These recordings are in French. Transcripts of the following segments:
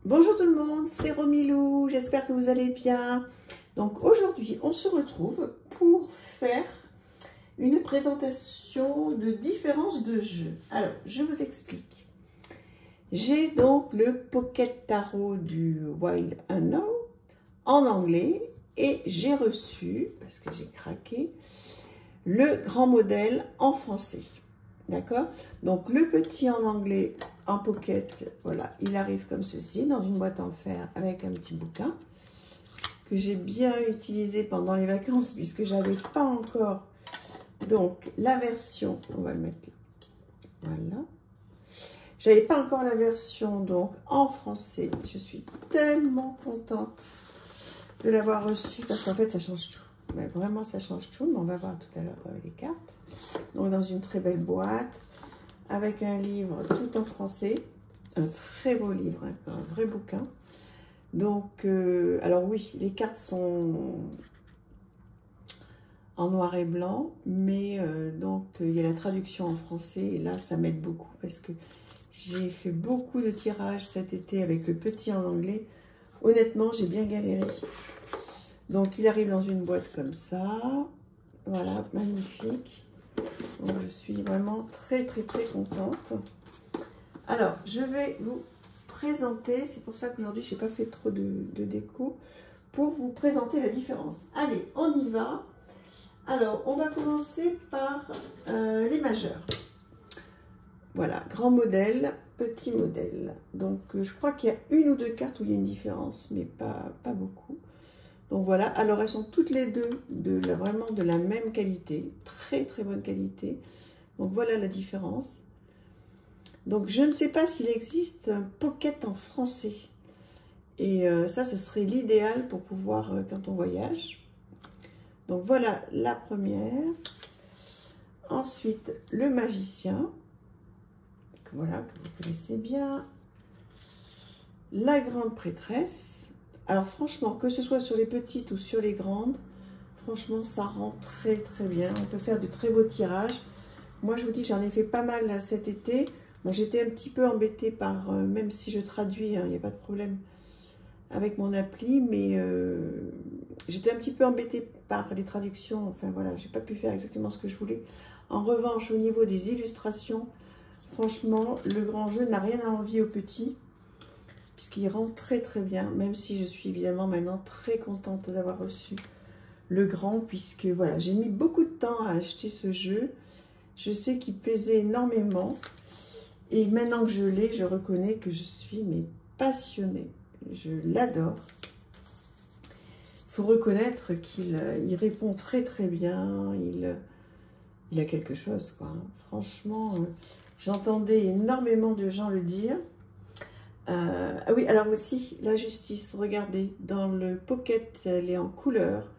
Bonjour tout le monde, c'est Romilou, j'espère que vous allez bien. Donc aujourd'hui, on se retrouve pour faire une présentation de différences de jeux. Alors, je vous explique. J'ai donc le Pocket Tarot du Wild Unknown en anglais et j'ai reçu, parce que j'ai craqué, le grand modèle en français. D'accord? Donc le petit en anglais en pocket, voilà, il arrive comme ceci, dans une boîte en fer avec un petit bouquin que j'ai bien utilisé pendant les vacances puisque j'avais pas encore. Donc la version, on va le mettre là, voilà. J'avais pas encore la version donc en français. Je suis tellement contente de l'avoir reçu parce qu'en fait ça change tout. Mais vraiment ça change tout, mais on va voir tout à l'heure les cartes. Donc dans une très belle boîte avec un livre tout en français, un très beau livre, hein, un vrai bouquin. Donc alors oui, les cartes sont en noir et blanc, mais donc il y a la traduction en français et là ça m'aide beaucoup parce que j'ai fait beaucoup de tirages cet été avec le petit en anglais. Honnêtement, j'ai bien galéré. Donc il arrive dans une boîte comme ça, voilà, magnifique. Donc je suis vraiment très contente. Alors je vais vous présenter, c'est pour ça qu'aujourd'hui je n'ai pas fait trop de déco, pour vous présenter la différence. Allez, on y va. Alors on va commencer par les majeurs. Voilà, grand modèle, petit modèle. Donc je crois qu'il y a une ou deux cartes où il y a une différence, mais pas beaucoup. Donc voilà, alors elles sont toutes les deux vraiment de la même qualité, très bonne qualité. Donc voilà la différence. Donc je ne sais pas s'il existe un pocket en français. Et ça, ce serait l'idéal pour pouvoir, quand on voyage. Donc voilà la première. Ensuite, le magicien. Voilà, que vous connaissez bien. La grande prêtresse. Alors franchement, que ce soit sur les petites ou sur les grandes, franchement, ça rend très bien. On peut faire de très beaux tirages. Moi, je vous dis, j'en ai fait pas mal là, cet été. Bon, j'étais un petit peu embêtée par, même si je traduis, il n'y a pas de problème avec mon appli, mais j'étais un petit peu embêtée par les traductions. Enfin voilà, j'ai pas pu faire exactement ce que je voulais. En revanche, au niveau des illustrations, franchement, le grand jeu n'a rien à envier au petit, puisqu'il rend très bien, même si je suis évidemment maintenant très contente d'avoir reçu le grand, puisque voilà, j'ai mis beaucoup de temps à acheter ce jeu. Je sais qu'il plaisait énormément, et maintenant que je l'ai, je reconnais que je suis passionnée. Je l'adore. Il faut reconnaître qu'il répond très bien, il a quelque chose, quoi. Franchement, j'entendais énormément de gens le dire. Ah oui, alors aussi, la justice, regardez, dans le pocket, elle est en couleur,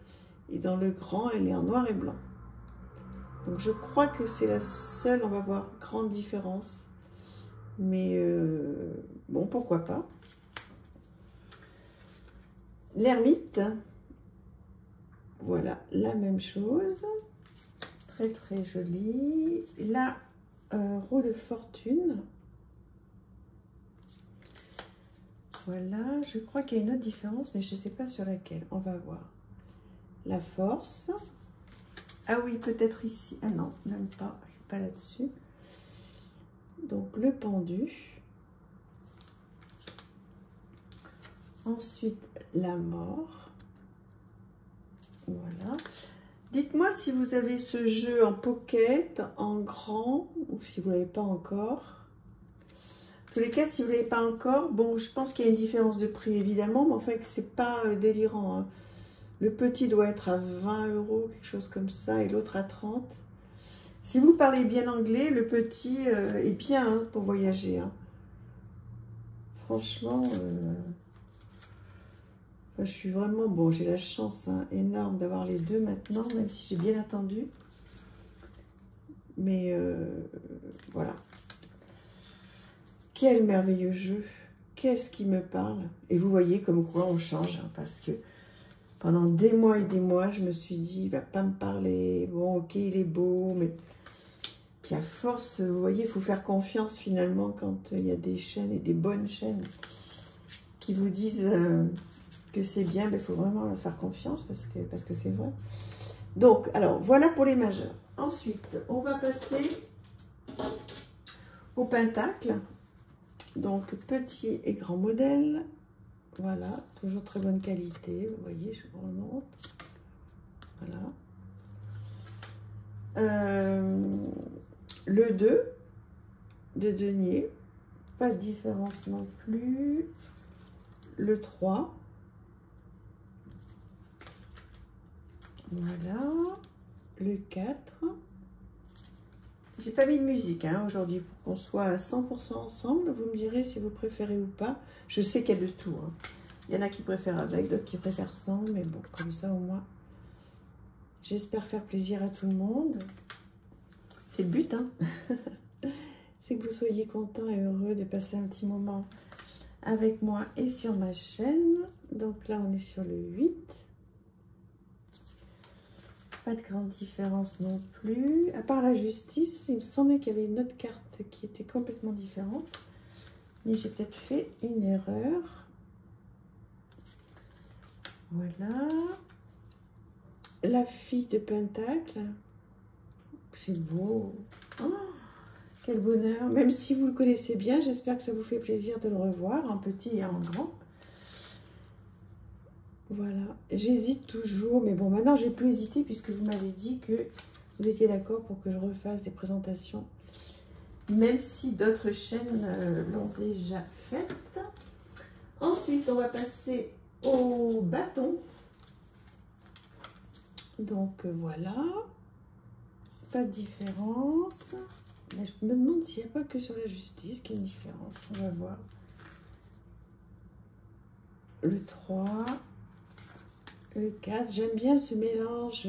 et dans le grand, elle est en noir et blanc. Donc je crois que c'est la seule, on va voir, grande différence. Mais bon, pourquoi pas. L'ermite, voilà, la même chose. Très jolie. La roue de fortune. Voilà, je crois qu'il y a une autre différence, mais je ne sais pas sur laquelle. On va voir. La force. Ah oui, peut-être ici. Ah non, même pas. C'est pas là-dessus. Donc, le pendu. Ensuite, la mort. Voilà. Dites-moi si vous avez ce jeu en pocket, en grand, ou si vous ne l'avez pas encore. En tous les cas, si vous ne l'avez pas encore, bon, je pense qu'il y a une différence de prix, évidemment, mais en fait, c'est pas délirant, hein. Le petit doit être à 20 €, quelque chose comme ça, et l'autre à 30. Si vous parlez bien anglais, le petit est bien, hein, pour voyager, hein. Franchement, je suis vraiment... Bon, j'ai la chance, hein, énorme d'avoir les deux maintenant, même si j'ai bien attendu. Mais voilà. Quel merveilleux jeu. Qu'est-ce qui me parle? Et vous voyez comme quoi on change, hein, parce que pendant des mois et des mois, je me suis dit, il ne va pas me parler. Bon, ok, il est beau, mais... Puis à force, vous voyez, il faut faire confiance finalement quand il y a des chaînes et des bonnes chaînes qui vous disent que c'est bien, mais il faut vraiment leur faire confiance parce que c'est vrai. Donc, alors, voilà pour les majeurs. Ensuite, on va passer au pentacle. Donc, petit et grand modèle. Voilà, toujours très bonne qualité. Vous voyez, je vous remonte. Voilà. Le 2 de denier. Pas de différence non plus. Le 3. Voilà. Le 4. J'ai pas mis de musique hein, aujourd'hui pour qu'on soit à 100% ensemble. Vous me direz si vous préférez ou pas. Je sais qu'il y a de tout. Hein. Il y en a qui préfèrent avec, d'autres qui préfèrent sans. Mais bon, comme ça au moins, j'espère faire plaisir à tout le monde. C'est le but, hein. C'est que vous soyez contents et heureux de passer un petit moment avec moi et sur ma chaîne. Donc là, on est sur le 8. Pas de grande différence non plus. À part la justice, il me semblait qu'il y avait une autre carte qui était complètement différente. Mais j'ai peut-être fait une erreur. Voilà. La fille de Pentacle. C'est beau. Oh, quel bonheur. Même si vous le connaissez bien, j'espère que ça vous fait plaisir de le revoir en petit et en grand. Voilà, j'hésite toujours, mais bon, maintenant j'ai plus hésité puisque vous m'avez dit que vous étiez d'accord pour que je refasse des présentations, même si d'autres chaînes l'ont déjà faites. Ensuite, on va passer au bâton. Donc voilà, pas de différence. Mais je me demande s'il n'y a pas que sur la justice qu'il y a une différence. On va voir. Le 3. Le 4, j'aime bien ce mélange,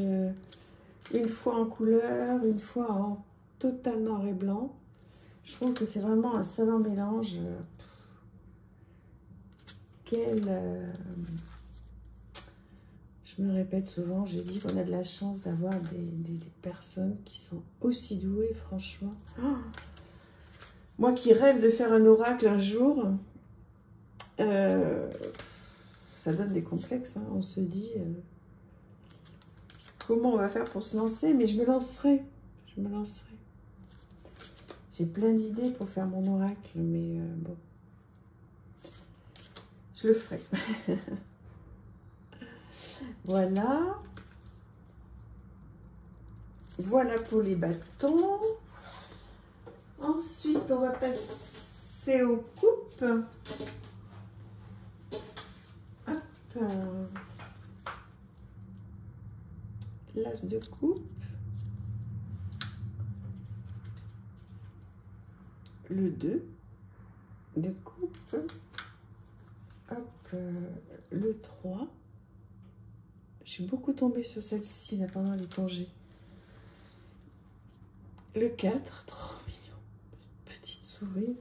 une fois en couleur, une fois en total noir et blanc. Je trouve que c'est vraiment un savant mélange. Je me répète souvent, je dis qu'on a de la chance d'avoir des personnes qui sont aussi douées, franchement. Oh, moi qui rêve de faire un oracle un jour, ça donne des complexes, hein. On se dit comment on va faire pour se lancer, mais je me lancerai. Je me lancerai. J'ai plein d'idées pour faire mon oracle, mais bon, je le ferai. Voilà. Voilà pour les bâtons. Ensuite, on va passer aux coupes. L'as de coupe, le 2 de coupe, hop, le 3. Je suis beaucoup tombée sur celle-ci là pendant les congés. Le 4, trop mignon, petite souris.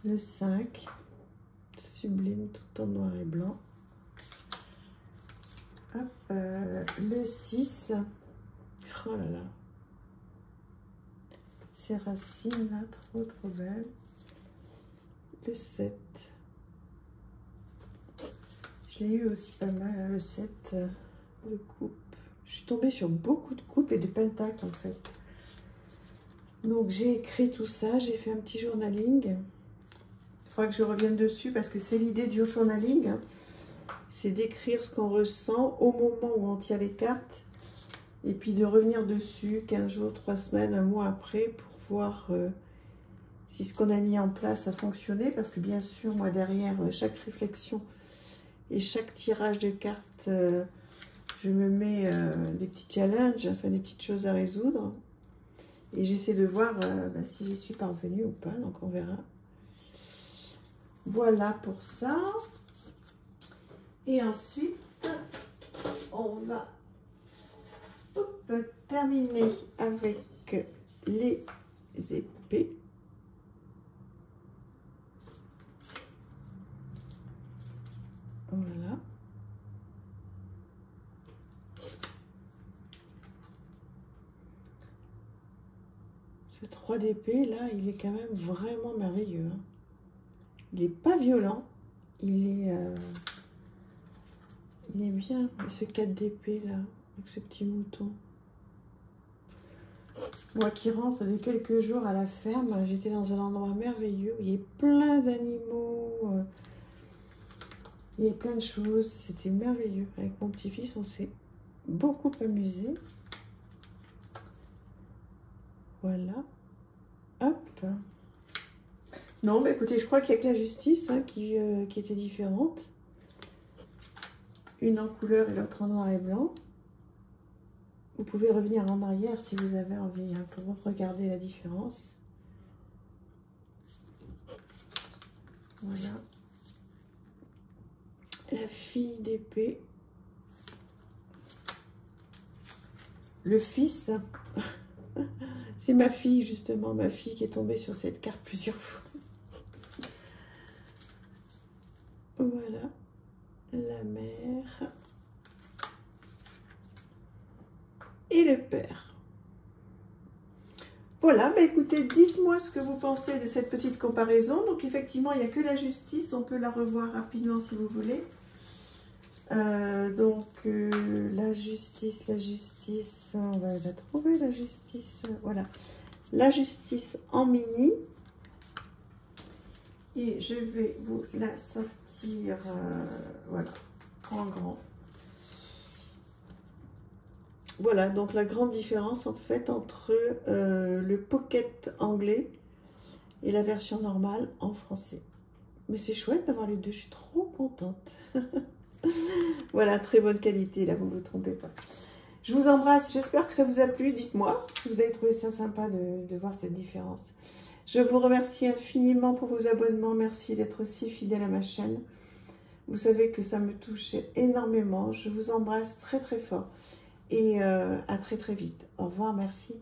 Le 5, sublime, tout en noir et blanc. Hop, le 6, oh là là, ces racines là, trop belles. Le 7, je l'ai eu aussi pas mal, hein, le 7, de coupe. Je suis tombée sur beaucoup de coupes et de pentacles en fait. Donc j'ai écrit tout ça, j'ai fait un petit journaling. Il faudra que je revienne dessus parce que c'est l'idée du journaling, hein. C'est d'écrire ce qu'on ressent au moment où on tire les cartes et puis de revenir dessus 15 jours, 3 semaines, un mois après pour voir si ce qu'on a mis en place a fonctionné. Parce que bien sûr, moi derrière chaque réflexion et chaque tirage de cartes, je me mets des petits challenges, enfin des petites choses à résoudre. Et j'essaie de voir si j'y suis parvenue ou pas, donc on verra. Voilà pour ça. Et ensuite, on va terminer avec les épées. Voilà. Ce 3 d'épée, là, il est quand même vraiment merveilleux, hein. Il n'est pas violent. Il est bien, ce 4 d'épée là, avec ce petit mouton. Moi qui rentre de quelques jours à la ferme, j'étais dans un endroit merveilleux. Il y a plein d'animaux. Il y a plein de choses. C'était merveilleux. Avec mon petit-fils, on s'est beaucoup amusé. Voilà. Hop. Non, bah écoutez, je crois qu'il n'y a que la justice hein, qui était différente. Une en couleur et l'autre en noir et blanc. Vous pouvez revenir en arrière si vous avez envie hein, pour regarder la différence. Voilà. La fille d'épée. Le fils. C'est ma fille, justement, ma fille qui est tombée sur cette carte plusieurs fois. Voilà. La mère. Et le père. Voilà, bah écoutez, dites-moi ce que vous pensez de cette petite comparaison. Donc effectivement, il n'y a que la justice, on peut la revoir rapidement si vous voulez. La justice, on va la trouver la justice, voilà. La justice en mini. Et je vais vous la sortir, voilà, en grand. Voilà, donc la grande différence en fait entre le pocket anglais et la version normale en français. Mais c'est chouette d'avoir les deux, je suis trop contente. Voilà, très bonne qualité, là, vous ne vous trompez pas. Je vous embrasse, j'espère que ça vous a plu. Dites-moi si vous avez trouvé ça sympa de voir cette différence. Je vous remercie infiniment pour vos abonnements. Merci d'être si fidèle à ma chaîne. Vous savez que ça me touche énormément. Je vous embrasse très très fort. Et à très très vite. Au revoir, merci.